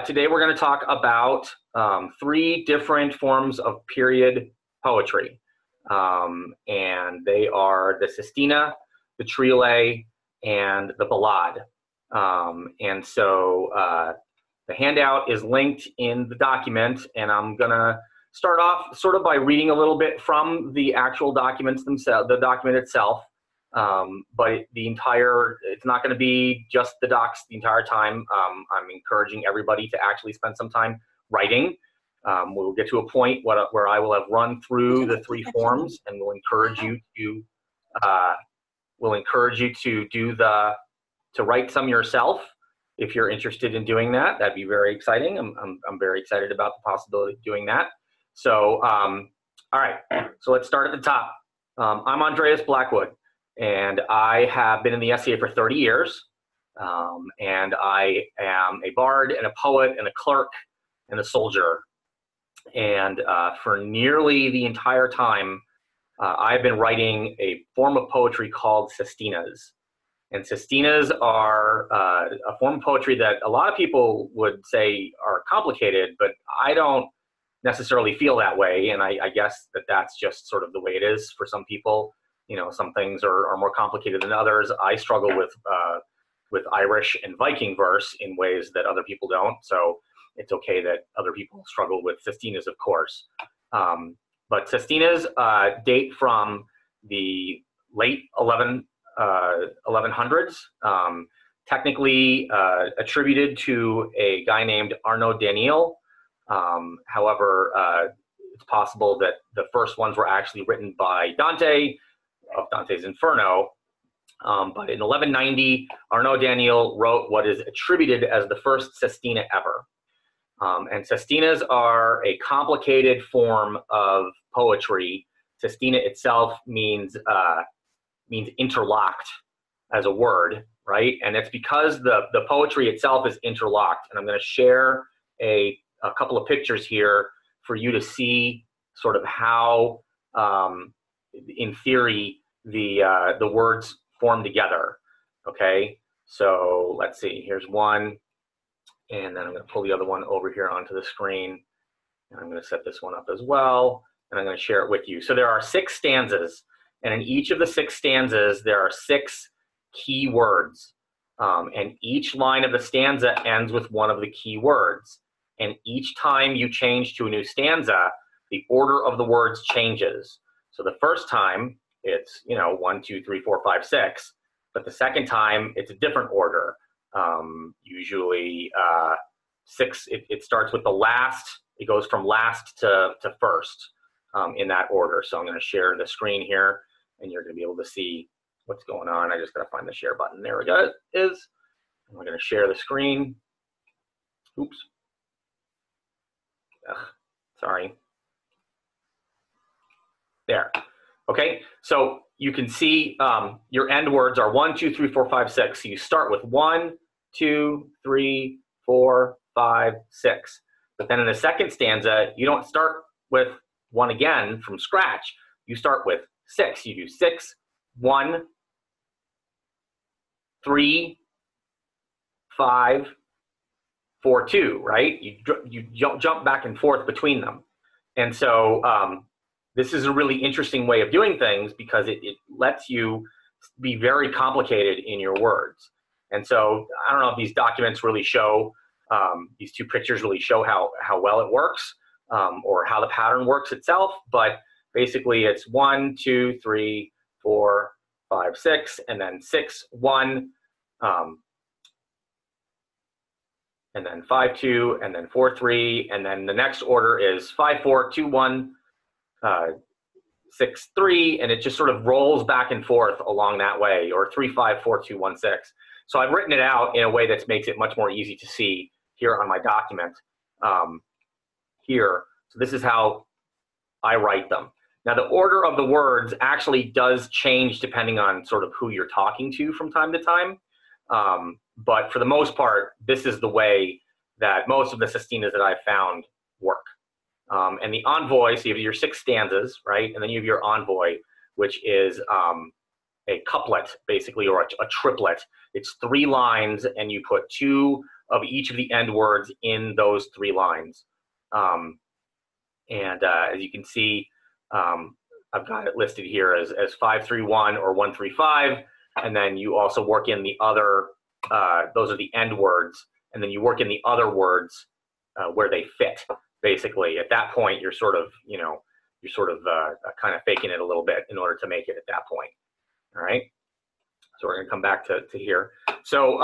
Today we're going to talk about three different forms of period poetry. And they are the Sestina, the Triolet, and the Ballade. The handout is linked in the document, and I'm going to start off sort of by reading a little bit from the actual documents themselves, the document itself. But it's not going to be just the docs the entire time. I'm encouraging everybody to actually spend some time writing. We'll get to a point where I will have run through the three forms, and we'll encourage you to write some yourself if you're interested in doing that. That'd be very exciting. I'm very excited about the possibility of doing that. So, all right. So let's start at the top. I'm Andreas Blackwood. And I have been in the SCA for 30 years, and I am a bard and a poet and a clerk and a soldier. And for nearly the entire time, I've been writing a form of poetry called Sestinas. And Sestinas are a form of poetry that a lot of people would say are complicated, but I don't necessarily feel that way. And I guess that's just sort of the way it is for some people. You know, some things are more complicated than others. I struggle with Irish and Viking verse in ways that other people don't. So it's okay that other people struggle with Sestinas, of course. But Sestinas date from the late 1100s, technically attributed to a guy named Arnaud Daniel. However, it's possible that the first ones were actually written by Dante, of Dante's Inferno, but in 1190, Arnaud Daniel wrote what is attributed as the first Sestina ever. And Sestinas are a complicated form of poetry. Sestina itself means interlocked as a word, right? And it's because the poetry itself is interlocked. And I'm going to share a couple of pictures here for you to see sort of how, in theory, the words form together. Okay, so let's see. Here's one, and then I'm going to pull the other one over here onto the screen, and I'm going to set this one up as well, and I'm going to share it with you. So there are 6 stanzas, and in each of the 6 stanzas there are 6 key words, and each line of the stanza ends with one of the key words. And each time you change to a new stanza, the order of the words changes. So the first time it's 1, 2, 3, 4, 5, 6, but the second time it's a different order. Usually 6. It starts with the last. It goes from last to first in that order. So I'm going to share the screen here, and you're going to be able to see what's going on. I just got to find the share button. There we go. It is. I'm going to share the screen. Oops. Ugh, sorry. There. Okay, so you can see your end words are 1, 2, 3, 4, 5, 6. So you start with 1, 2, 3, 4, 5, 6. But then in the second stanza, you don't start with 1 again from scratch. You start with 6. You do 6, 1, 3, 5, 4, 2, right? You jump back and forth between them. And so this is a really interesting way of doing things because it lets you be very complicated in your words. And so I don't know if these documents really show, these 2 pictures really show how well it works or how the pattern works itself. But basically it's 1, 2, 3, 4, 5, 6, and then 6, 1, and then 5, 2, and then 4, 3, and then the next order is 5, 4, 2, 1, 6, 3, and it just sort of rolls back and forth along that way, or 3, 5, 4, 2, 1, 6. So I've written it out in a way that makes it much more easy to see here on my document here. So this is how I write them. Now the order of the words actually does change depending on sort of who you're talking to from time to time. But for the most part, this is the way that most of the Sestinas that I've found work. And the envoy, so you have your 6 stanzas, right? And then you have your envoy, which is a couplet, basically, or a triplet. It's 3 lines, and you put 2 of each of the end words in those 3 lines. As you can see, I've got it listed here as 5-3-1 or 1-3-5, and then you also work in the other, those are the end words, and then you work in the other words where they fit, basically. At that point, you're sort of, you know, kind of faking it a little bit in order to make it at that point. All right, so we're going to come back to here. So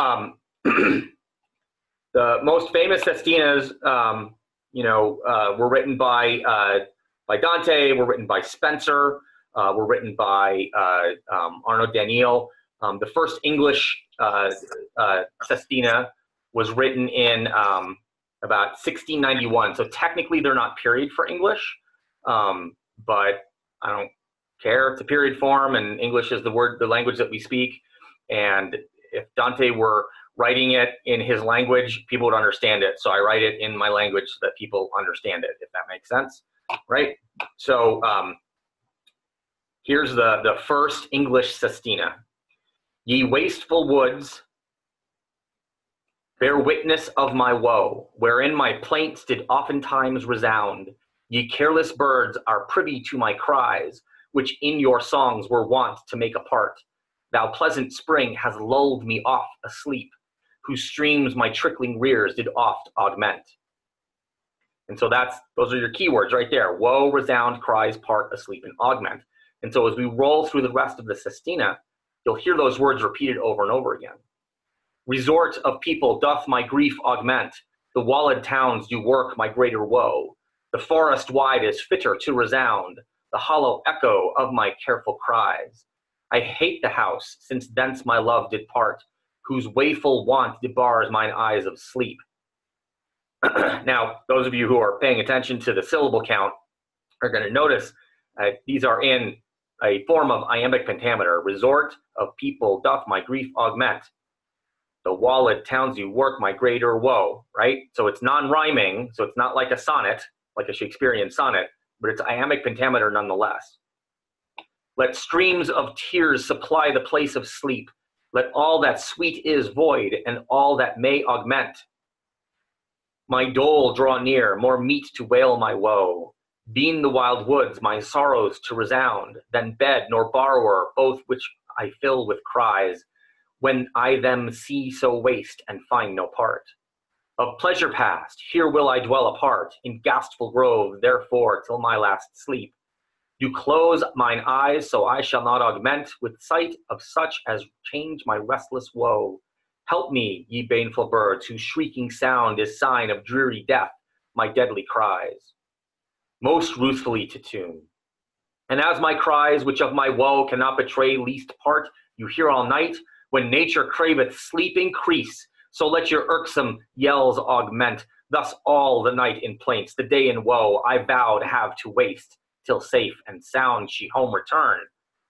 the most famous Sestinas, you know, were written by Dante, were written by Spenser, were written by Arnaud Daniel. The first English Sestina was written in about 1691. So technically they're not period for English, but I don't care. It's a period form, and English is the language that we speak. And if Dante were writing it in his language, people would understand it. So I write it in my language so that people understand it, if that makes sense, right? So here's the first English Sestina. Ye wasteful woods, bear witness of my woe, wherein my plaints did oftentimes resound. Ye careless birds are privy to my cries, which in your songs were wont to make a part. Thou pleasant spring has lulled me off asleep, whose streams my trickling rears did oft augment. And so those are your keywords right there. Woe, resound, cries, part, asleep, and augment. And so as we roll through the rest of the Sestina, you'll hear those words repeated over and over again. Resort of people doth my grief augment. The walled towns do work my greater woe. The forest wide is fitter to resound, the hollow echo of my careful cries. I hate the house, since thence my love did part, whose wayful want debars mine eyes of sleep. Now, those of you who are paying attention to the syllable count are going to notice these are in a form of iambic pentameter. Resort of people doth my grief augment. The walled towns do work my greater woe, right? So it's non-rhyming, so it's not like a sonnet, like a Shakespearean sonnet, but it's iambic pentameter nonetheless. Let streams of tears supply the place of sleep. Let all that sweet is void, and all that may augment. My dole draw near, more meet to wail my woe. Bean the wild woods my sorrows to resound, than bed nor borrower, both which I fill with cries, when I them see so waste and find no part. Of pleasure past, here will I dwell apart, in gastful grove, therefore, till my last sleep. Do close mine eyes, so I shall not augment with sight of such as change my restless woe. Help me, ye baneful birds, whose shrieking sound is sign of dreary death, my deadly cries. Most ruthfully to tune. And as my cries, which of my woe cannot betray least part, you hear all night, when nature craveth sleep increase, so let your irksome yells augment, thus all the night in plaints, the day in woe, I vow to have to waste, till safe and sound she home return,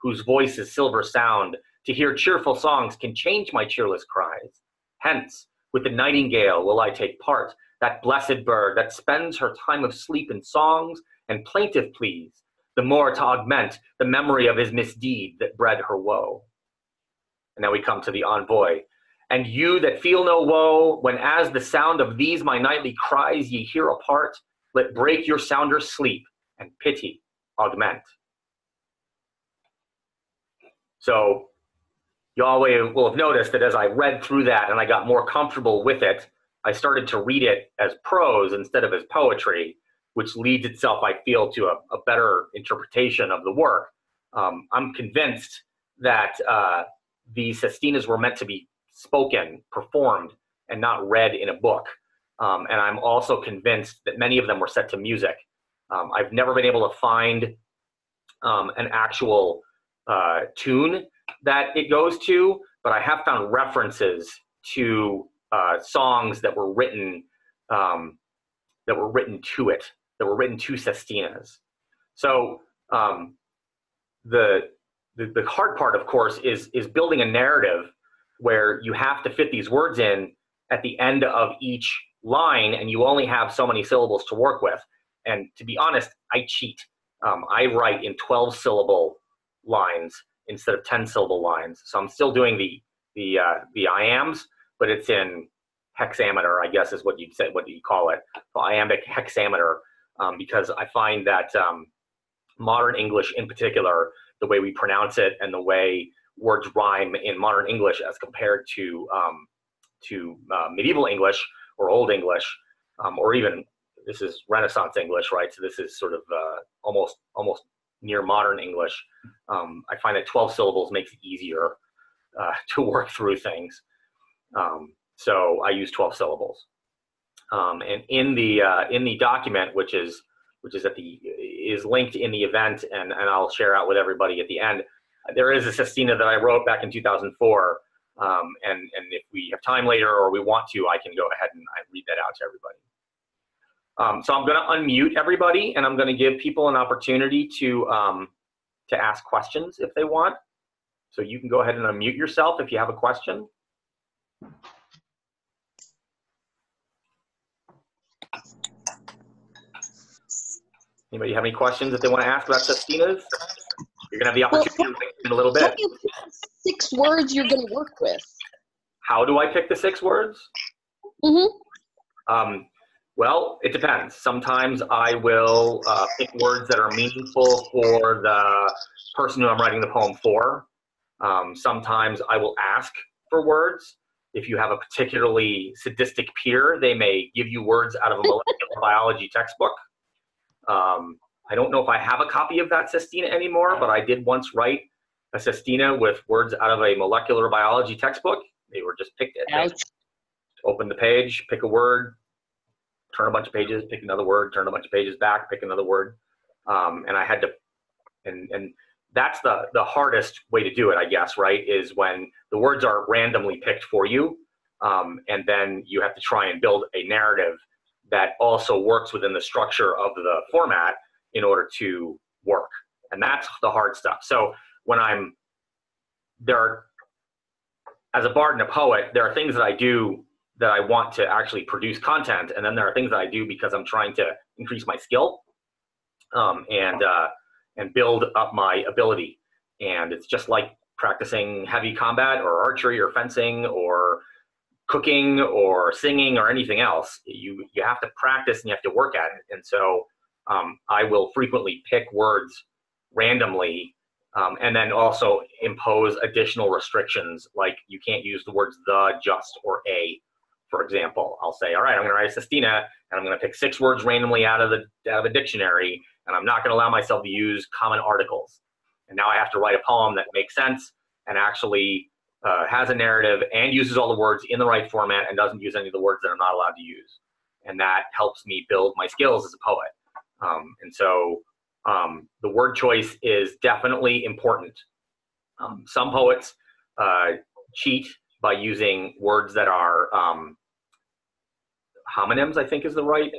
whose voice is silver sound, to hear cheerful songs can change my cheerless cries. Hence, with the nightingale will I take part, that blessed bird that spends her time of sleep in songs and plaintive pleas, the more to augment the memory of his misdeed that bred her woe. And now we come to the envoy. And you that feel no woe, when as the sound of these my nightly cries ye hear apart, let break your sounders sleep, and pity augment. So Yahweh will have noticed that as I read through that and I got more comfortable with it, I started to read it as prose instead of as poetry, which leads itself, I feel, to a better interpretation of the work. I'm convinced that the Sestinas were meant to be spoken, performed, and not read in a book. And I'm also convinced that many of them were set to music. I've never been able to find an actual tune that it goes to, but I have found references to songs that were written to it, that were written to Sestinas. So the hard part, of course, is building a narrative where you have to fit these words in at the end of each line, and you only have so many syllables to work with. And to be honest, I cheat. I write in 12-syllable lines instead of 10-syllable lines. So I'm still doing the iambs, but it's in hexameter, I guess is what you'd say, what do you call it? So iambic hexameter, because I find that modern English in particular, the way we pronounce it and the way words rhyme in modern English as compared to medieval English or Old English, or even this is Renaissance English, right? So this is sort of almost near modern English. I find that 12 syllables makes it easier to work through things. So I use 12 syllables. And in the document, which is linked in the event, and I'll share out with everybody at the end, there is a sestina that I wrote back in 2004. And if we have time later or we want to, I can go ahead and read that out to everybody. So I'm going to unmute everybody, and I'm going to give people an opportunity to ask questions if they want. So you can go ahead and unmute yourself if you have a question. Anybody have any questions that they want to ask about sestinas? You're going to have the opportunity in a little bit. How do you pick 6 words you're going to work with? How do I pick the 6 words? Mm-hmm. Well, it depends. Sometimes I will pick words that are meaningful for the person who I'm writing the poem for. Sometimes I will ask for words. If you have a particularly sadistic peer, they may give you words out of a molecular biology textbook. I don't know if I have a copy of that sestina anymore, but I did once write a sestina with words out of a molecular biology textbook. They were just picked at open the page, pick a word, turn a bunch of pages, pick another word, turn a bunch of pages back, pick another word. And I had to, and that's the hardest way to do it, I guess, right? Is when the words are randomly picked for you. And then you have to try and build a narrative that also works within the structure of the format in order to work. And that's the hard stuff. So when as a bard and a poet, there are things that I do that I want to actually produce content. And then there are things that I do because I'm trying to increase my skill and build up my ability. And it's just like practicing heavy combat or archery or fencing or cooking or singing or anything else. You have to practice and you have to work at it. And so I will frequently pick words randomly and then also impose additional restrictions, like you can't use the words the, just, or a, for example. I'll say, all right, I'm going to write a sestina and I'm going to pick 6 words randomly out of a dictionary, and I'm not going to allow myself to use common articles. And now I have to write a poem that makes sense and actually has a narrative and uses all the words in the right format and doesn't use any of the words that I'm not allowed to use. And that helps me build my skills as a poet. And so the word choice is definitely important. Some poets cheat by using words that are homonyms, I think is the word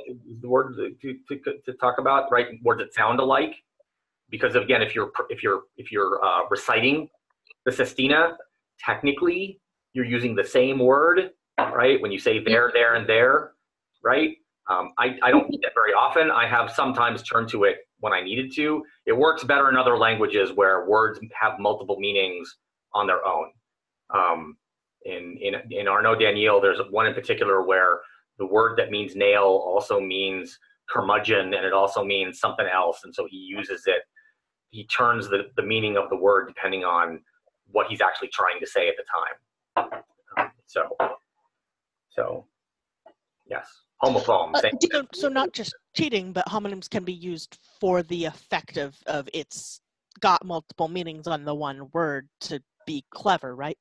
to talk about, right? Words that sound alike. Because again, if you're reciting the sestina, technically you're using the same word, right? When you say there, and there, right? I don't do that very often. I have sometimes turned to it when I needed to. It works better in other languages where words have multiple meanings on their own. In Arnaud Daniel, there's one in particular where the word that means nail also means curmudgeon, and it also means something else. And so he uses it. He turns the meaning of the word depending on what he's actually trying to say at the time. So yes, homophone. So not just cheating, but homonyms can be used for the effect of it's got multiple meanings on the one word to be clever, right?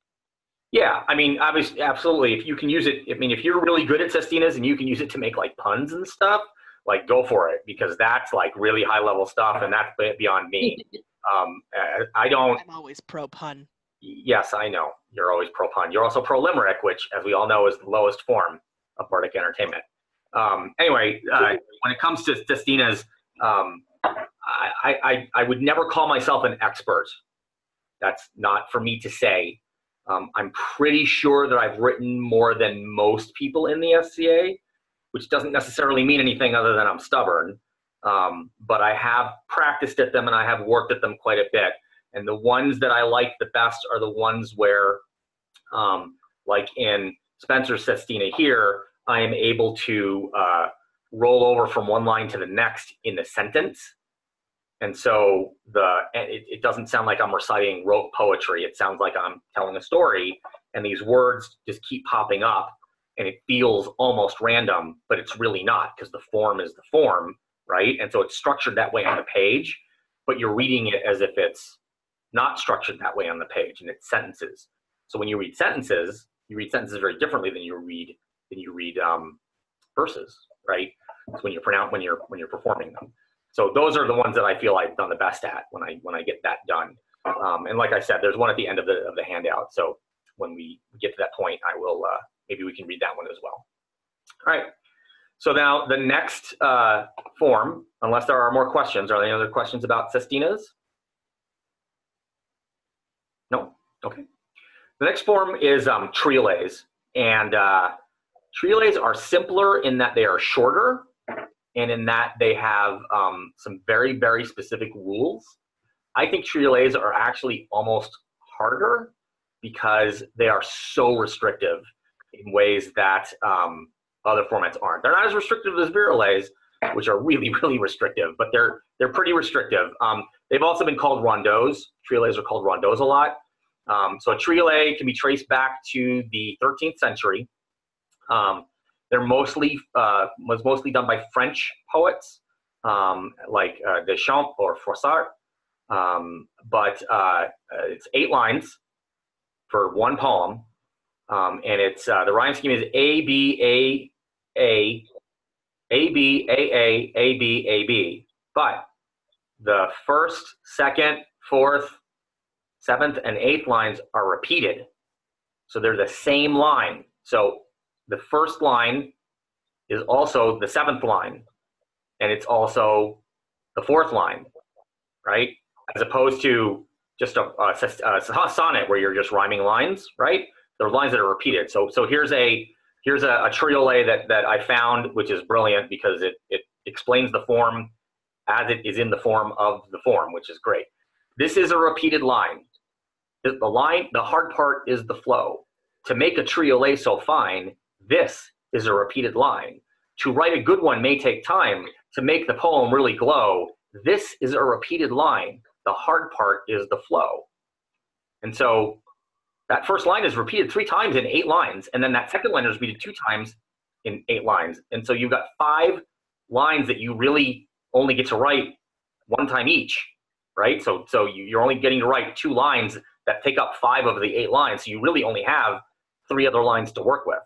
Yeah, I mean, obviously, absolutely. If you can use it, I mean, if you're really good at sestinas and you can use it to make like puns and stuff, like go for it, because that's like really high level stuff and that's beyond me. I'm always pro pun. Yes, I know. You're always pro pun. You're also pro limerick, which, as we all know, is the lowest form of bardic entertainment. Anyway, when it comes to sestinas, I would never call myself an expert. That's not for me to say. I'm pretty sure that I've written more than most people in the SCA, which doesn't necessarily mean anything other than I'm stubborn. but I have practiced at them and I have worked at them quite a bit. And the ones that I like the best are the ones where, like in Spencer's Sestina here, I am able to roll over from one line to the next in the sentence. And so it doesn't sound like I'm reciting rote poetry. It sounds like I'm telling a story, and these words just keep popping up, and it feels almost random, but it's really not, because the form is the form, right? And so it's structured that way on the page, but you're reading it as if it's not structured that way on the page, and it's sentences. So when you read sentences very differently than you read verses, right? It's when you're performing them. So those are the ones that I feel I've done the best at when I get that done. And like I said, there's one at the end of the handout. So when we get to that point, I will maybe we can read that one as well. All right. So now the next form, unless there are more questions, are there any other questions about Sestinas? No? Okay. The next form is Triolets. And Triolets are simpler in that they are shorter, and in that they have some very, very specific rules. I think Triolets are actually almost harder because they are so restrictive in ways that other formats aren't. They're not as restrictive as Virolets, which are really, really restrictive, but they're pretty restrictive. They've also been called rondeaus. Triolets are called rondeaus a lot. So a triolet can be traced back to the 13th century. They're was mostly done by French poets, like Deschamps or Froissart. But it's 8 lines for one poem, and it's the rhyme scheme is A B A A A B A A A B A B. But the first, second, fourth, seventh, and 8th lines are repeated, so they're the same line. So the first line is also the 7th line, and it's also the 4th line, right? As opposed to just a sonnet where you're just rhyming lines, right? There are lines that are repeated. So here's a triolet that I found, which is brilliant because it explains the form as it is in the form of the form, which is great. This is a repeated line. The hard part is the flow. To make a triolet so fine, this is a repeated line. To write a good one may take time. To make the poem really glow, this is a repeated line. The hard part is the flow. And so that first line is repeated 3 times in 8 lines, and then that second line is repeated 2 times in 8 lines. And so you've got 5 lines that you really only get to write 1 time each, right? So you're only getting to write 2 lines that take up 5 of the 8 lines. So you really only have 3 other lines to work with.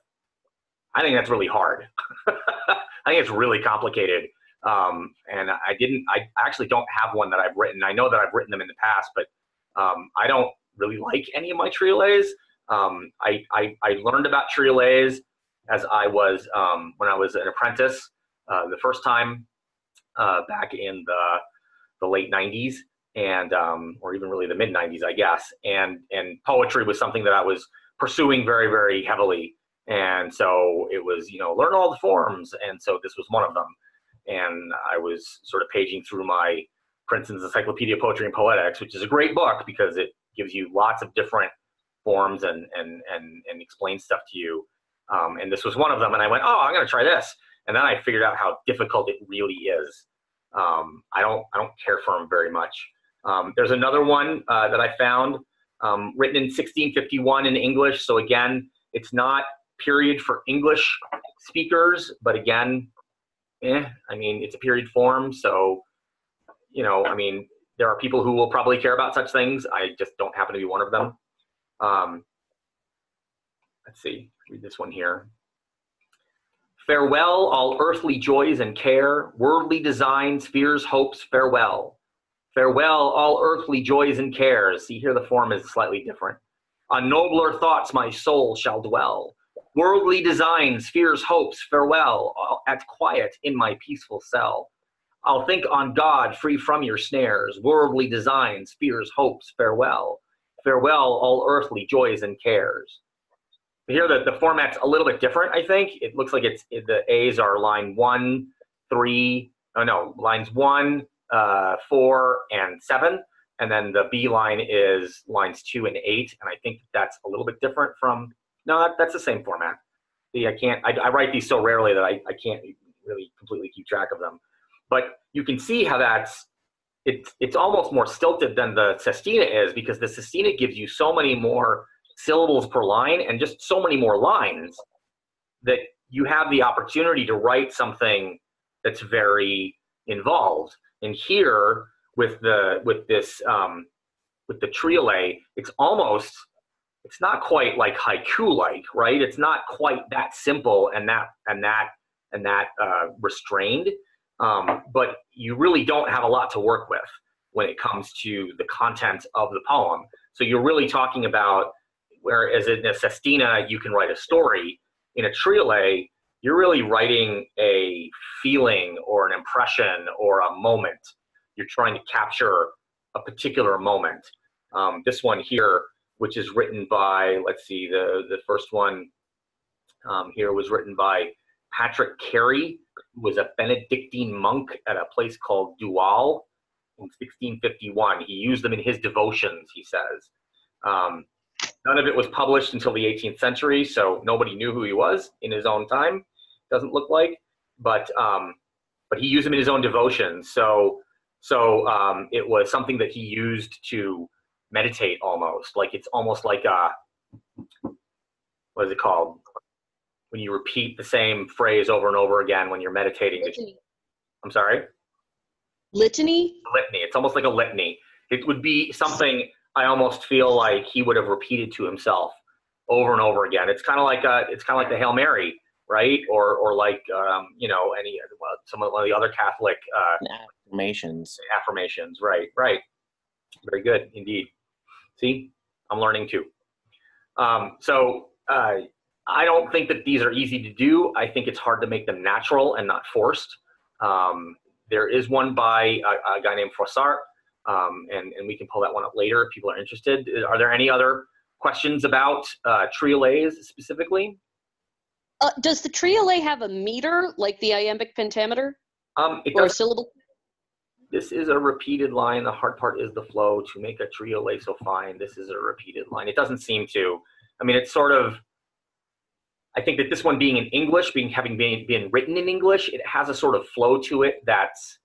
I think that's really hard. I think it's really complicated. And I actually don't have one that I've written. I know that I've written them in the past, but I don't really like any of my triolets. I learned about triolets as I was, when I was an apprentice, the first time back in the late 90s, and or even really the mid 90s, I guess. And poetry was something that I was pursuing very, very heavily. And so it was, learn all the forms. And so this was one of them. And I was sort of paging through my Princeton's Encyclopedia of Poetry and Poetics, which is a great book because it gives you lots of different forms and explains stuff to you. And this was one of them. And I went, oh, I'm going to try this. And then I figured out how difficult it really is. I don't care for them very much. There's another one that I found written in 1651 in English. So again, it's not period for English speakers, but again, it's a period form. So, there are people who will probably care about such things. I just don't happen to be one of them. Let's see, read this one here. Farewell, all earthly joys and care, worldly designs, fears, hopes, farewell. Farewell, all earthly joys and cares. See here, the form is slightly different. On nobler thoughts my soul shall dwell. Worldly designs, fears, hopes, farewell, at quiet in my peaceful cell. I'll think on God, free from your snares. Worldly designs, fears, hopes, farewell. Farewell, all earthly joys and cares. Here, the format's a little bit different, I think. It looks like the A's are line 1, 3, oh no, lines 1, 4, and 7. And then the B line is lines 2 and 8. And I think that's a little bit different from, no, that's the same format. See, I write these so rarely that I can't really completely keep track of them. But you can see how it's almost more stilted than the sestina is, because the sestina gives you so many more syllables per line and just so many more lines that you have the opportunity to write something that's very involved. And here with the triolet, it's not quite like haiku-like, right? It's not quite that simple and that restrained. But you really don't have a lot to work with when it comes to the content of the poem. So you're really talking about, whereas in a sestina, you can write a story. In a triolet, you're really writing a feeling or an impression or a moment. You're trying to capture a particular moment. This one here, which is written by, let's see, the first one here was written by Patrick Carey, who was a Benedictine monk at a place called Doual in 1651. He used them in his devotions, he says. None of it was published until the 18th century, so nobody knew who he was in his own time, doesn't look like. But he used them in his own devotions. So it was something that he used to meditate almost. Like it's almost like a, what is it called? When you repeat the same phrase over and over again when you're meditating. Litany. I'm sorry? Litany? Litany. It's almost like a litany. It would be something I almost feel like he would have repeated to himself over and over again. It's kind of like the Hail Mary, right? Or like some of the other Catholic affirmations. Affirmations, right? Very good indeed. See, I'm learning too. I don't think that these are easy to do. I think it's hard to make them natural and not forced. There is one by a guy named Froissart, and we can pull that one up later if people are interested. Are there any other questions about triolets specifically? Does the triolet have a meter like the iambic pentameter? It or does. a syllable? This is a repeated line. The hard part is the flow. To make a triolet so fine, this is a repeated line. It doesn't seem to. I mean, it's sort of, I think that this one being in English, having been written in English, it has a sort of flow to it that's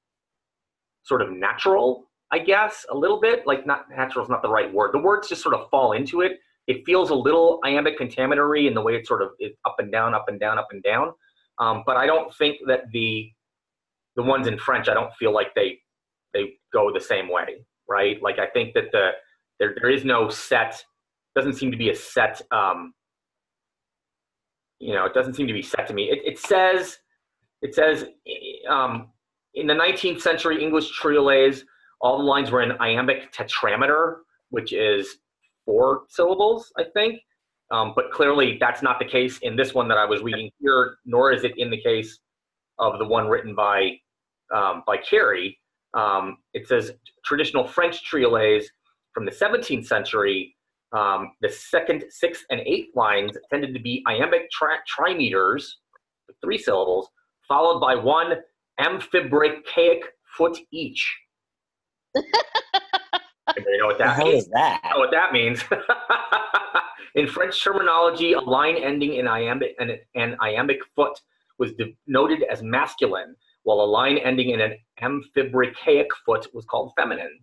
sort of natural, I guess, a little bit. Like, not natural is not the right word. The words just sort of fall into it. It feels a little iambic pentametry in the way it sort of is up and down, up and down, up and down. But I don't think that the ones in French, I don't feel like they go the same way, right? Like, I think that there is no set, doesn't seem to be a set, it doesn't seem to be set to me. It says in the 19th century English triolets, all the lines were in iambic tetrameter, which is 4 syllables, I think. But clearly that's not the case in this one that I was reading here, nor is it in the case of the one written by Carey. It says traditional French triolets from the 17th century, the 2nd, 6th, and 8th lines tended to be iambic trimeters, with 3 syllables, followed by 1 amphibrachaic foot each. Anybody know what that means? That? You know what that means? In French terminology, a line ending in an iambic foot was denoted as masculine, while a line ending in an amphibrachaic foot was called feminine.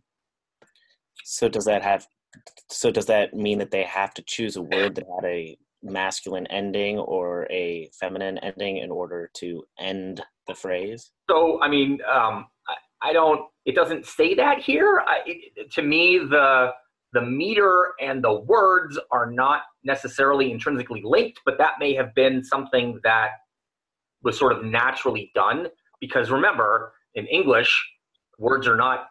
So does that mean that they have to choose a word that had a masculine ending or a feminine ending in order to end the phrase? So, I mean, it doesn't say that here. To me, the meter and the words are not necessarily intrinsically linked, but that may have been something that was sort of naturally done. Because remember, in English, words are not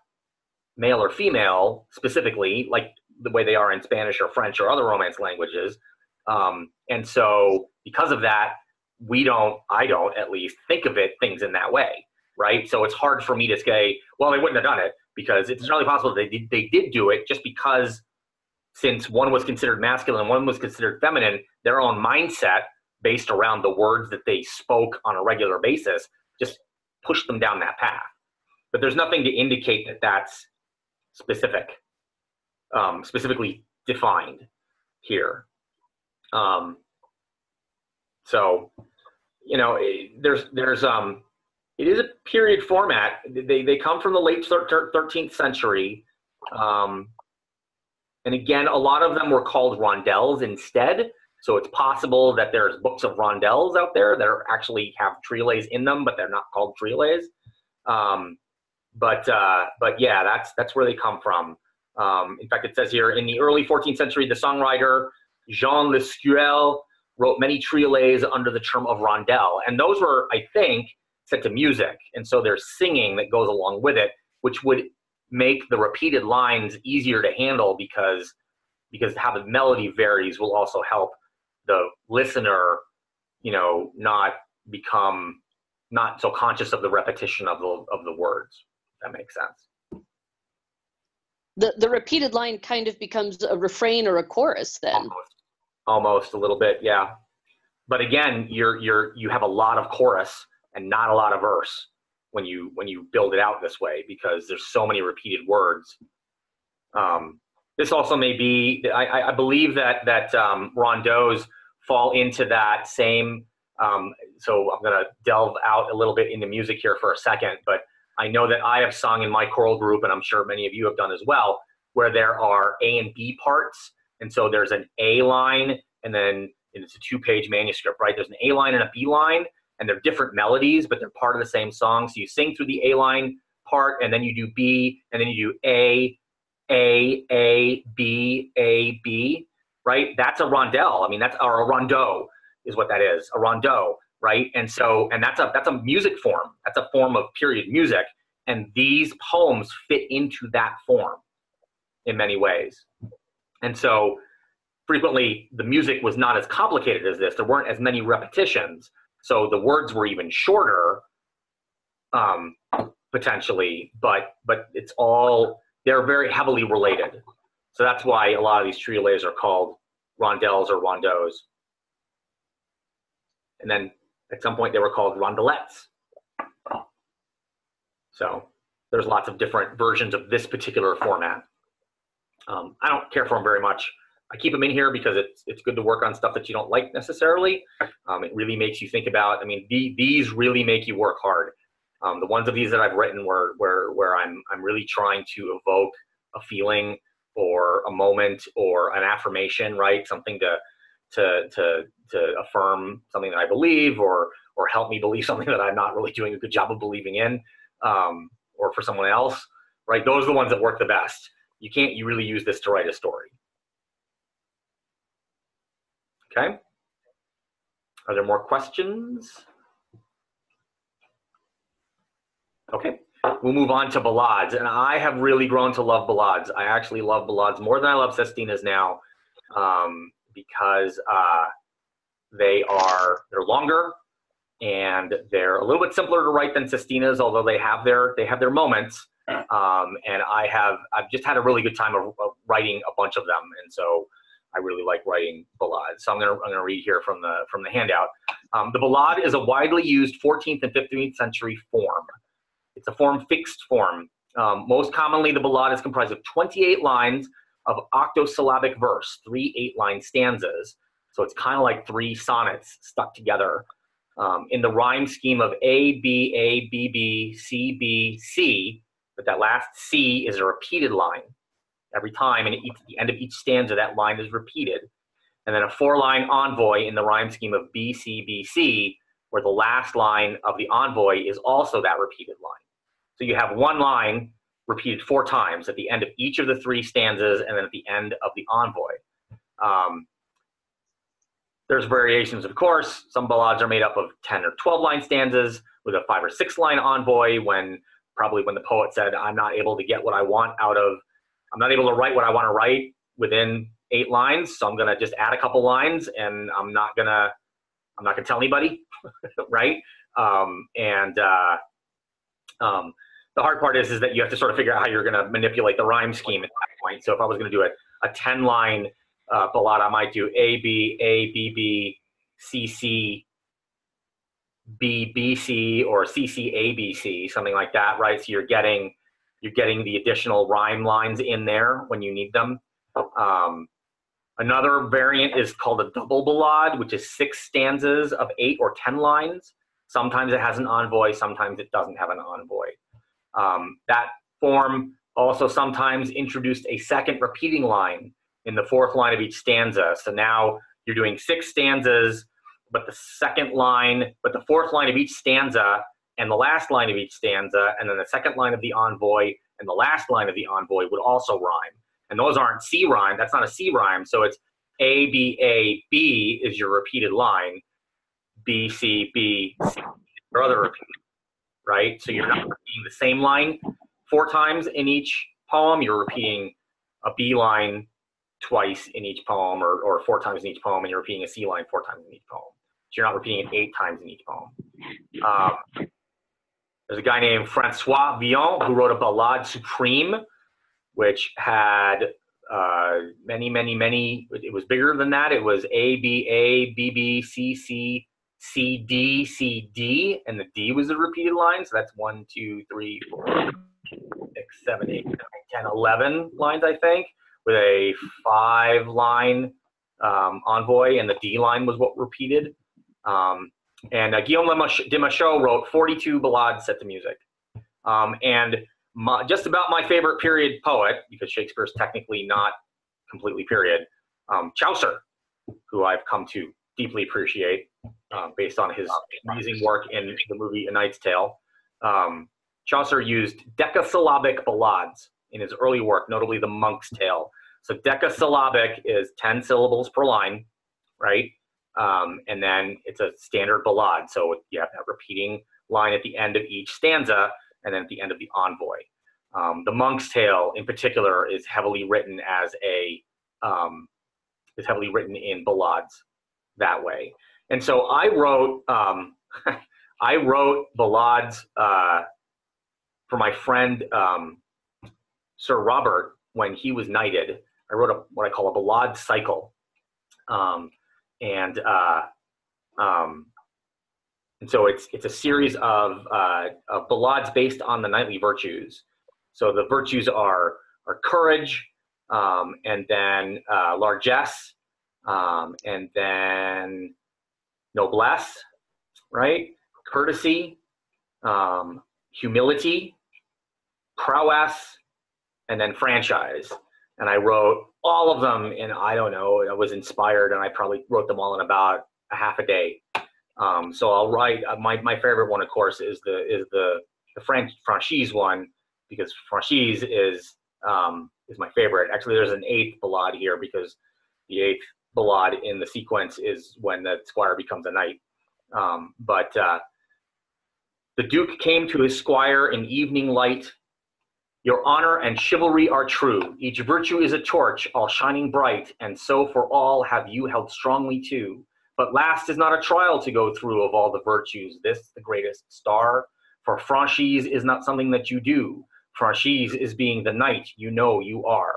male or female specifically, like the way they are in Spanish or French or other Romance languages. And so because of that, I don't at least think of things in that way, right? So it's hard for me to say, well, they wouldn't have done it, because it's entirely possible they did do it, just because since one was considered masculine and one was considered feminine, their own mindset based around the words that they spoke on a regular basis just push them down that path. But there's nothing to indicate that that's specifically defined here. So, you know, it is a period format. They come from the late 13th century. And again, a lot of them were called rondelles instead. So it's possible that there's books of rondelles out there that actually have triolets in them, but they're not called triolets. But yeah, that's where they come from. In fact, it says here, in the early 14th century, the songwriter Jean Lescuel wrote many triolets under the term of rondelle. And those were, I think, set to music. And so there's singing that goes along with it, which would make the repeated lines easier to handle because how the melody varies will also help the listener, you know, not so conscious of the repetition of the words. If that makes sense. The repeated line kind of becomes a refrain or a chorus then. Almost a little bit, yeah. But again, you have a lot of chorus and not a lot of verse when you build it out this way, because there's so many repeated words. This also may be, I believe that rondeaus fall into that same, so I'm gonna delve out a little bit into music here for a second, but I know that I have sung in my choral group, and I'm sure many of you have done as well, where there are A and B parts. And so there's an A line, and then it's a 2-page manuscript, right? There's an A line and a B line, and they're different melodies, but they're part of the same song. So you sing through the A line part, and then you do B, and then you do A, B, A, B, right? That's a rondelle. I mean, or a rondeau is what that is, a rondeau, right? And so, and that's a music form. That's a form of period music. And these poems fit into that form in many ways. And so frequently the music was not as complicated as this. There weren't as many repetitions. So the words were even shorter, potentially, but it's all, they're very heavily related. So that's why a lot of these triolets are called rondelles or rondeaux. And then at some point they were called rondelets. So there's lots of different versions of this particular format. I don't care for them very much. I keep them in here because it's good to work on stuff that you don't like necessarily. It really makes you think about, I mean, these really make you work hard. The ones of these that I've written where I'm really trying to evoke a feeling or a moment or an affirmation, right? Something to affirm something that I believe or help me believe something that I'm not really doing a good job of believing in, or for someone else, right? Those are the ones that work the best. You really use this to write a story. Okay. Are there more questions? Okay, we'll move on to ballades. And I have really grown to love ballades. I actually love ballades more than I love Sestinas now, because they're longer and they're a little bit simpler to write than Sestinas, although they have their moments. And I've just had a really good time of writing a bunch of them, and so I really like writing ballades. So I'm gonna read here from the handout. The ballade is a widely used 14th and 15th century form. It's a fixed form. Most commonly, the ballade is comprised of 28 lines of octosyllabic verse, 3 8-line stanzas. So it's kind of like 3 sonnets stuck together in the rhyme scheme of A, B, A, B, B, C, B, C. But that last C is a repeated line every time, and at the end of each stanza, that line is repeated. And then a 4-line envoy in the rhyme scheme of B, C, B, C, where the last line of the envoy is also that repeated line. So you have one line repeated 4 times at the end of each of the 3 stanzas, and then at the end of the envoy. There's variations, of course. Some ballades are made up of 10 or 12-line stanzas with a 5 or 6-line envoy probably when the poet said, I'm not able to write what I want to write within 8 lines, so I'm gonna just add a couple lines, and I'm not gonna tell anybody, right? The hard part is that you have to sort of figure out how you're gonna manipulate the rhyme scheme at that point. So if I was gonna do a 10-line ballade, I might do A, B, B, C, C, BBC or CCABC, something like that, right? So you're getting the additional rhyme lines in there when you need them. Another variant is called a double ballade, which is 6 stanzas of 8 or 10 lines. Sometimes it has an envoy, sometimes it doesn't have an envoy. That form also sometimes introduced a second repeating line in the 4th line of each stanza. So now you're doing 6 stanzas, but the 4th line of each stanza and the last line of each stanza, and then the 2nd line of the envoy and the last line of the envoy would also rhyme. And those aren't C rhyme, that's not a C rhyme, so it's A, B, A, B is your repeated line, B, C, B, C, your other repeat, right? So you're not repeating the same line 4 times in each poem, you're repeating a B line twice in each poem, or 4 times in each poem, and you're repeating a C line 4 times in each poem. So you're not repeating it 8 times in each poem. There's a guy named Francois Villon who wrote a Ballade Supreme, which had many, it was bigger than that. It was A, B, A, B, B, C, C, C, D, C, D, and the D was the repeated line. So that's 1, 2, 3, 4, 6, 7, 8, 9, 10, 11 lines, I think, with a 5-line envoy, and the D line was what repeated. And Guillaume de Machaut wrote 42 ballades set to music. And just about my favorite period poet, because Shakespeare's technically not completely period, Chaucer, who I've come to deeply appreciate based on his amazing work in the movie A Knight's Tale. Chaucer used decasyllabic ballades in his early work, notably The Monk's Tale. So decasyllabic is 10 syllables per line, right? And then it's a standard ballade. So you have that repeating line at the end of each stanza and then at the end of the envoy. The Monk's Tale in particular is heavily written as is heavily written in ballades that way. And so I wrote, I wrote ballades for my friend, Sir Robert, when he was knighted. I wrote what I call a ballade cycle. And so it's a series of ballades based on the knightly virtues. So the virtues are courage, and then largesse, and then noblesse, right? Courtesy, humility, prowess, and then franchise. And I wrote all of them in, I don't know, I was inspired, and I probably wrote them all in about a half a day. So I'll write, my favorite one, of course, is the franchise one, because franchise is my favorite. Actually, there's an 8th ballade here, because the 8th ballade in the sequence is when the squire becomes a knight. But the Duke came to his squire in evening light. Your honor and chivalry are true. Each virtue is a torch, all shining bright, and so for all have you held strongly too. But last is not a trial to go through of all the virtues, this the greatest star. For franchise is not something that you do. Franchise is being the knight you know you are.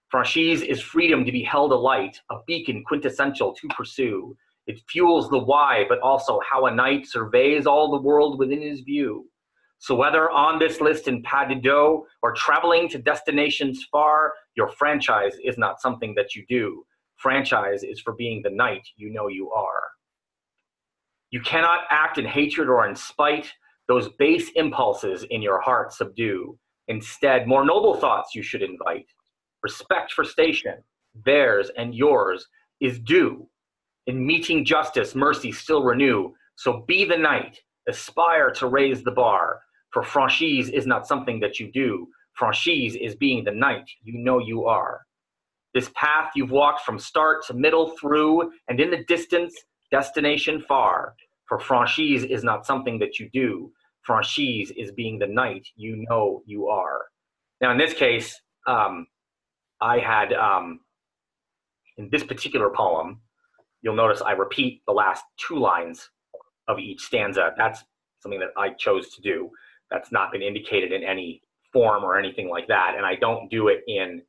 Franchise is freedom to be held alight, a beacon quintessential to pursue. It fuels the why, but also how a knight surveys all the world within his view. So whether on this list in pas de deux or traveling to destinations far, your franchise is not something that you do. Franchise is for being the knight you know you are. You cannot act in hatred or in spite. Those base impulses in your heart subdue. Instead, more noble thoughts you should invite. Respect for station, theirs and yours, is due. In meeting justice, mercy still renew. So be the knight, aspire to raise the bar. For franchise is not something that you do. Franchise is being the knight you know you are. This path you've walked from start to middle through, and in the distance, destination far. For franchise is not something that you do. Franchise is being the knight you know you are. Now, in this case, I had, in this particular poem, you'll notice I repeat the last 2 lines of each stanza. That's something that I chose to do. That's not been indicated in any form or anything like that. And I don't do it in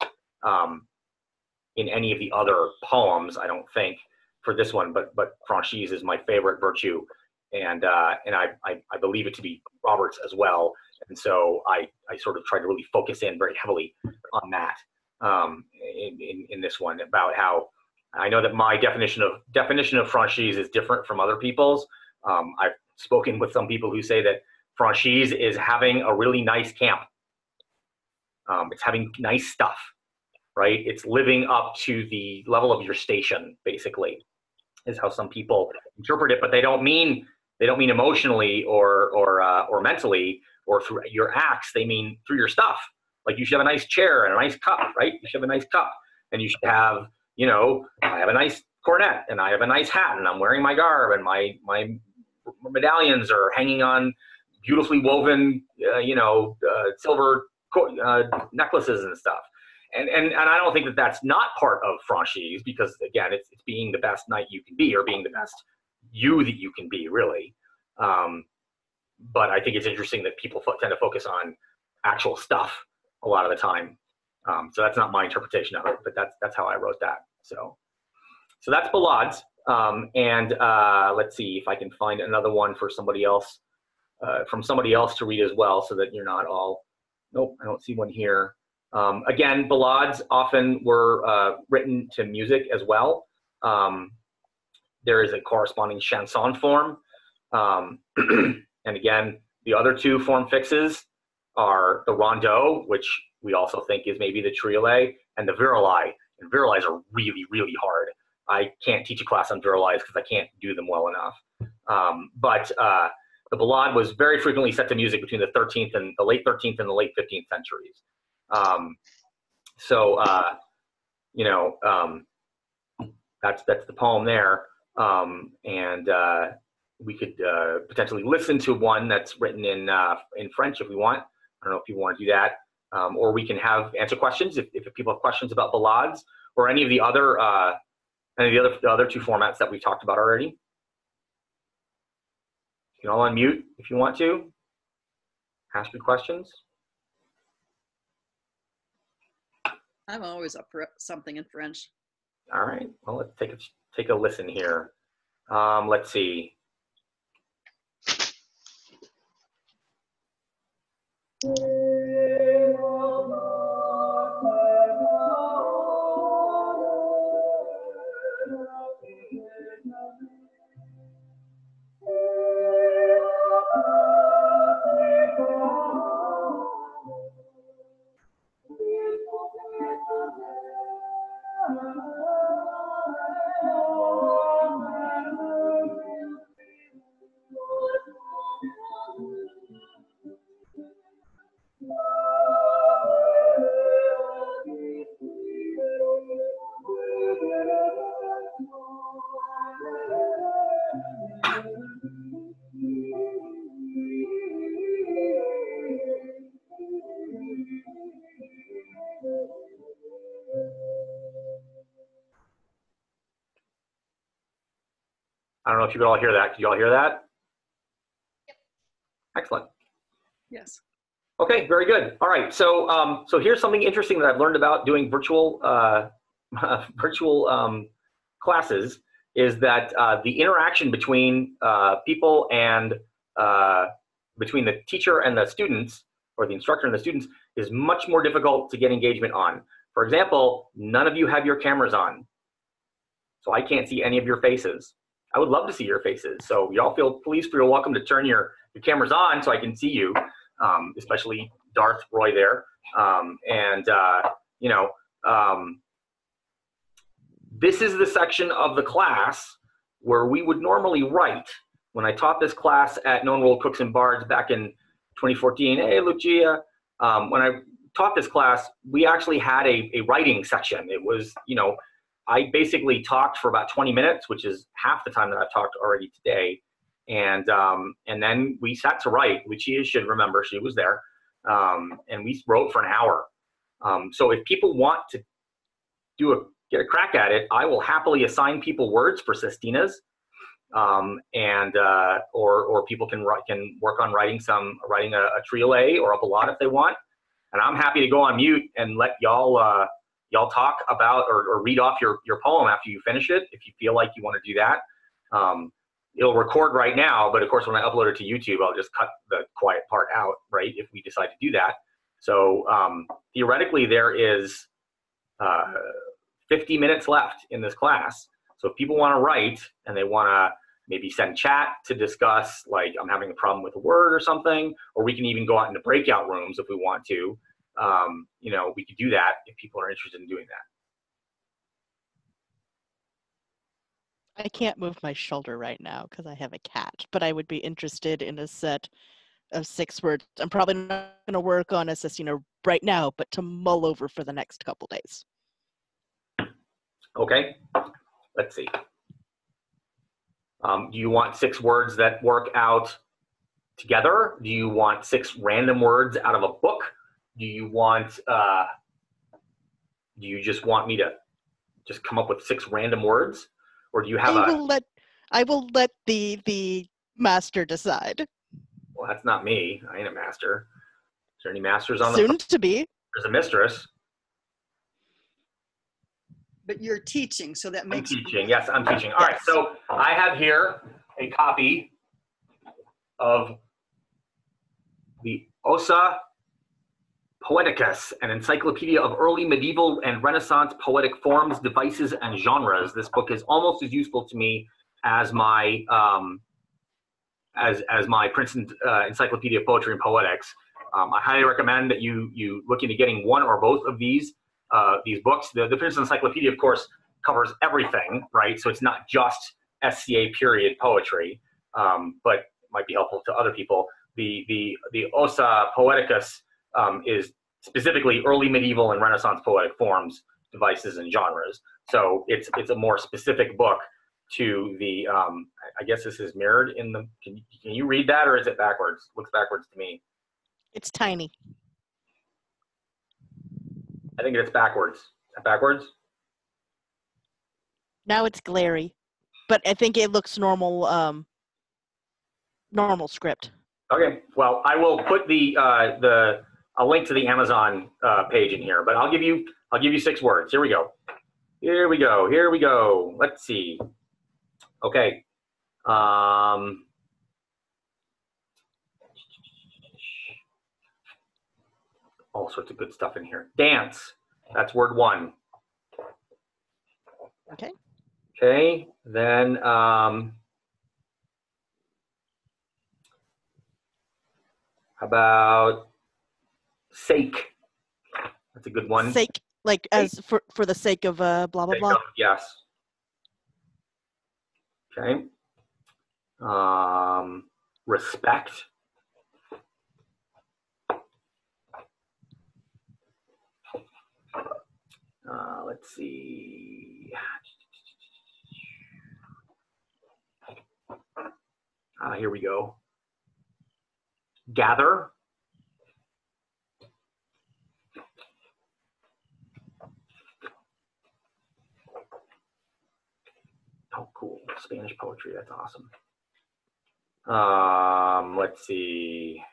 any of the other poems, I don't think, for this one, but franchise is my favorite virtue and I believe it to be Robert's as well. And so I sort of tried to really focus in very heavily on that in this one, about how I know that my definition of franchise is different from other people's. I've spoken with some people who say that franchise is having a really nice camp. It's having nice stuff, right? It's living up to the level of your station, basically, is how some people interpret it. But they don't mean emotionally or mentally or through your acts. They mean through your stuff. Like, you should have a nice chair and a nice cup, right? You should have a nice cup, and you should have, you know, I have a nice cornet and I have a nice hat and I'm wearing my garb and my medallions are hanging on beautifully woven, silver necklaces and stuff. And I don't think that that's not part of franchise, because again, it's being the best knight you can be, or being the best you that you can be, really. But I think it's interesting that people tend to focus on actual stuff a lot of the time. So that's not my interpretation of it, but that's how I wrote that. So that's Ballades. And let's see if I can find another one for somebody else, from somebody else to read as well, so that you're not all, nope, I don't see one here. Again, Ballades often were written to music as well. There is a corresponding chanson form. And again, the other two form fixes are the rondeau, which we also think is maybe the triolet, and the virelai. And virelais are really, really hard. I can't teach a class on virelais because I can't do them well enough. But the ballade was very frequently set to music between the late 13th and the late 15th centuries. That's the poem there. And we could potentially listen to one that's written in French if we want. I don't know if you want to do that. Or we can answer questions if people have questions about ballades or any of the other two formats that we've talked about already. You can all unmute if you want to. Ask your questions. I'm always up for something in French. All right. Well, let's take a listen here. Let's see. I don't know if you could all hear that. Could you all hear that? Yep. Excellent. Yes. Okay, very good. All right, so here's something interesting that I've learned about doing virtual classes, is that the interaction between people and between the teacher and the students, or the instructor and the students, is much more difficult to get engagement on. For example, none of you have your cameras on, so I can't see any of your faces. I would love to see your faces. So y'all please feel welcome to turn your cameras on so I can see you, especially Darth Roy there. This is the section of the class where we would normally write. When I taught this class at Known World Cooks and Bards back in 2014, hey, Lucia, when I taught this class, we actually had a writing section. It was, I basically talked for about 20 minutes, which is half the time that I've talked already today. And then we sat to write. Lucia should remember, she was there. And we wrote for an hour. So if people want to get a crack at it, I will happily assign people words for Sestinas. Or people can work on writing a triolet or a ballade if they want. And I'm happy to go on mute and let y'all talk about or read off your poem after you finish it, if you feel like you want to do that. it'll record right now, but of course when I upload it to YouTube, I'll just cut the quiet part out, right, if we decide to do that. So theoretically, there is 50 minutes left in this class. So if people want to write and they want to maybe send chat to discuss, like, I'm having a problem with a word or something, or we can even go out into breakout rooms if we want to. You know, we could do that if people are interested in doing that. I can't move my shoulder right now because I have a cat, but I would be interested in a set of 6 words. I'm probably not going to work on a Sestina right now, but to mull over for the next couple days. Okay, let's see. Do you want 6 words that work out together? Do you want 6 random words out of a book? Do you want, do you just want me to just come up with 6 random words? Or do you have I will let the master decide. Well, that's not me. I ain't a master. Is there any masters on the Soon to be. There's a mistress. But you're teaching, so that I'm makes teaching. Yes, I'm teaching. All right, Yes. so I have here a copy of the Ossa Poeticus, an encyclopedia of early medieval and Renaissance poetic forms, devices, and genres. This book is almost as useful to me as my as my Princeton Encyclopedia of Poetry and Poetics. I highly recommend that you look into getting one or both of these books. The Princeton Encyclopedia, of course, covers everything, right? So it's not just SCA period poetry, but it might be helpful to other people. The Ossa Poeticus is specifically early medieval and Renaissance poetic forms, devices, and genres. So it's a more specific book to the, I guess this is mirrored in the, can you read that, or is it backwards? Looks backwards to me. It's tiny. I think it's backwards. Is that backwards? Now it's glary, but I think it looks normal. Normal script. Okay. Well, I will put a link to the Amazon page in here, but I'll give you 6 words. Here we go. Here we go. Here we go. Let's see. Okay. All sorts of good stuff in here. Dance. That's word 1. Okay. Okay. Then how about sake? That's a good one. Sake, like as for the sake of blah blah blah. Yes. Okay. Respect. Let's see. Here we go. Gather. Oh, cool. Spanish poetry. That's awesome. Let's see.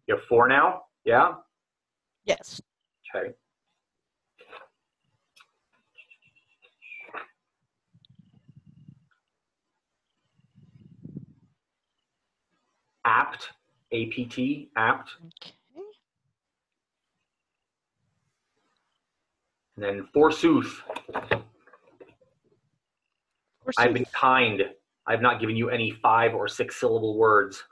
You have 4 now? Yeah? Yes. Okay. Apt. A-P-T. Apt. Okay. And then forsooth. I've been kind. I've not given you any 5 or 6 syllable words.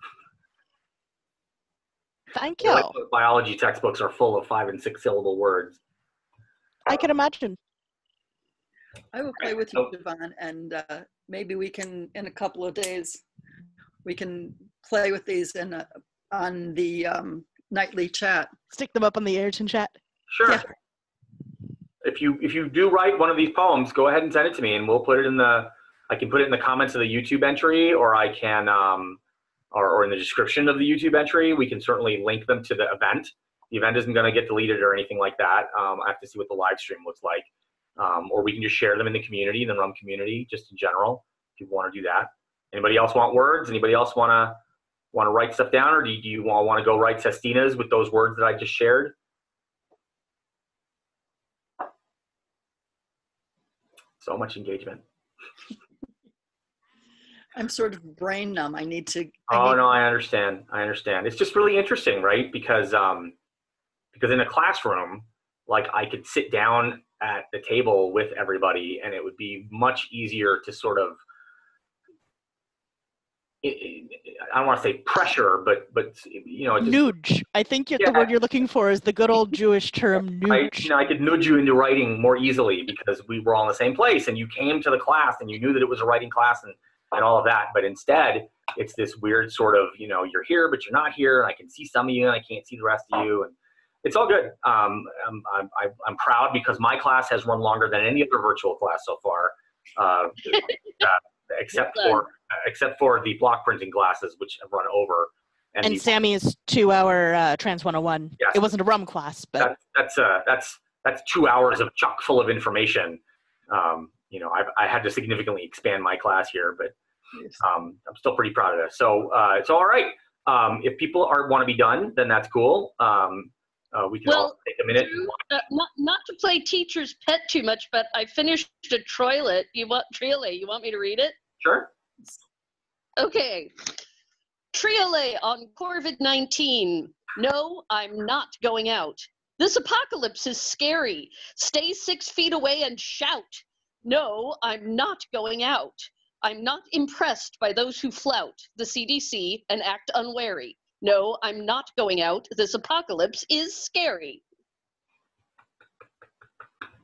Thank you. Like biology textbooks are full of 5 and 6 syllable words. I can imagine. I will play with you, Devon, and maybe we can, in a couple of days, we can play with these on the nightly chat. Stick them up on the Ayrton chat. Sure. Yeah. If you do write one of these poems, go ahead and send it to me, and we'll put it in the. I can put it in the comments of the YouTube entry, or I can, or in the description of the YouTube entry. We can certainly link them to the event. The event isn't going to get deleted or anything like that. I have to see what the live stream looks like, or we can just share them in the community, the Rum community, just in general. If you want to do that. Anybody else want words? Anybody else want to write stuff down, or do you want to go write Sestinas with those words that I just shared? So much engagement. I'm sort of brain numb. I need to. Oh no, I understand. I understand. It's just really interesting, right? Because in a classroom, like I could sit down at the table with everybody, and it would be much easier to sort of, I don't want to say pressure, but you know, just, nudge. I think the word you're looking for is the good old Jewish term nudge. I could nudge you into writing more easily because we were all in the same place, and you came to the class and you knew that it was a writing class and all of that. But instead, it's this weird sort of, you know, you're here but you're not here, and I can see some of you and I can't see the rest of you, and it's all good. I'm proud because my class has run longer than any other virtual class so far, except for the block printing classes, which have run over. And Sammy's 2-hour Trans 101. Yes. It wasn't a rum class, but that's 2 hours of chock full of information. You know, I had to significantly expand my class here, but I'm still pretty proud of this. So it's all right. If people want to be done, then that's cool. We can all take a minute. Not to play teacher's pet too much, but I finished a Triolet. Triolet? You want me to read it? Sure. Okay. Triolet on COVID-19. No, I'm not going out. This apocalypse is scary. Stay 6 feet away and shout. No, I'm not going out. I'm not impressed by those who flout the CDC and act unwary. No, I'm not going out. This apocalypse is scary.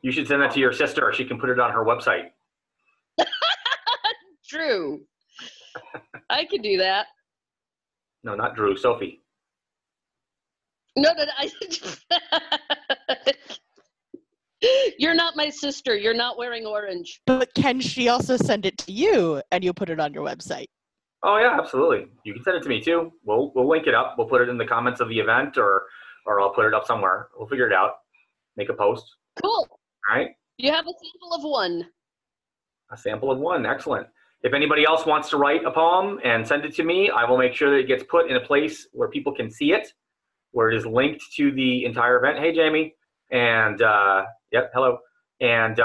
You should send that to your sister. She can put it on her website. True. I could do that. No, not Drew. Sophie. No. You're not my sister. You're not wearing orange. But can she also send it to you and you put it on your website? Oh yeah, absolutely. You can send it to me too. We'll link it up. We'll put it in the comments of the event, or I'll put it up somewhere. We'll figure it out. Make a post. Cool. All right. You have a sample of one. A sample of one. Excellent. If anybody else wants to write a poem and send it to me, I will make sure that it gets put in a place where people can see it, where it is linked to the entire event. Hey, Jamie. And yep, hello. And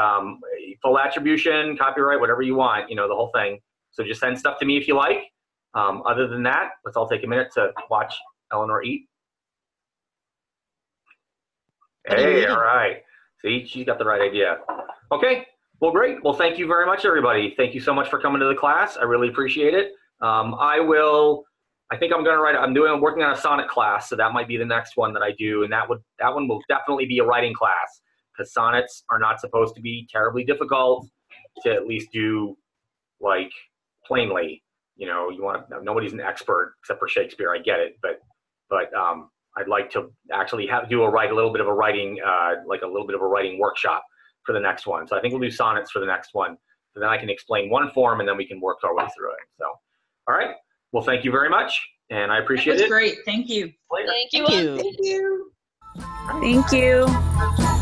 full attribution, copyright, whatever you want, you know, the whole thing. So just send stuff to me if you like. Other than that, let's all take a minute to watch Eleanor eat. Hey, all right. See, she's got the right idea. Okay, well, great. Well, thank you very much, everybody. Thank you so much for coming to the class. I really appreciate it. I think I'm working on a sonnet class, so that might be the next one that I do, and that one will definitely be a writing class, because sonnets are not supposed to be terribly difficult to at least do, like, plainly. You know, nobody's an expert except for Shakespeare. I get it, but I'd like to actually do a little bit of a writing workshop for the next one. So I think we'll do sonnets for the next one. So then I can explain one form, and then we can work our way through it. So, all right. Well, thank you very much, and I appreciate it. Great. Thank you. Thank you. Thank you. Thank you. Thank you.